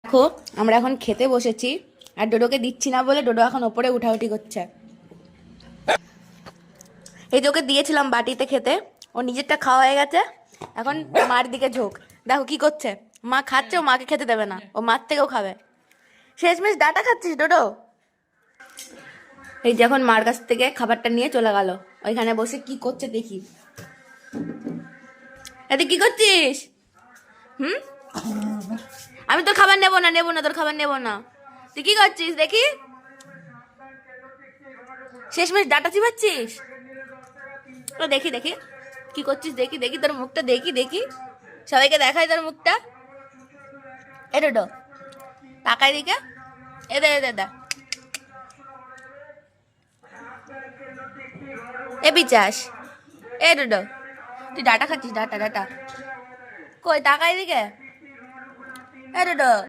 দেখো আমরা এখন খেতে বসেছি আর ডোডোকে দিচ্ছি না বলে ডোডো এখন ওপরে উঠাউঠি করছে। এই যে ওকে দিয়েছিলাম বাটিতে খেতে, ও নিজেরটা খাওয়া হয়ে গেছে, এখন মার দিকে ঝোঁক। দেখো কি করছে, মা খাচ্ছে, ও মাকে খেতে দেবে না, ও মার থেকেও খাবে। শেষমেশ ডাটা খাচ্ছিস ডোডো? এই যে এখন মার কাছ থেকে খাবারটা নিয়ে চলে গেল, ওইখানে বসে কি করছে দেখি। এতে কি করছিস? হুম, আমি তোর খাবার নেবো না, তোর খাবার নেবো না। তুই কি করছিস দেখি? শেষমেশ ডাটা চিবাচ্ছিস? ও দেখি দেখি কি করছিস, দেখি দেখি তোর মুখটা, দেখি দেখি, সবাইকে দেখাই তোর মুখটা। এ ডোডো তাকাই দিকে, এ দে এ দে দে। এ বিচাস, এ ডোডো তুই ডাটা খাচ্ছিস? ডাটা ডাটা কই, তাকাই দিকে। এ ডোডো।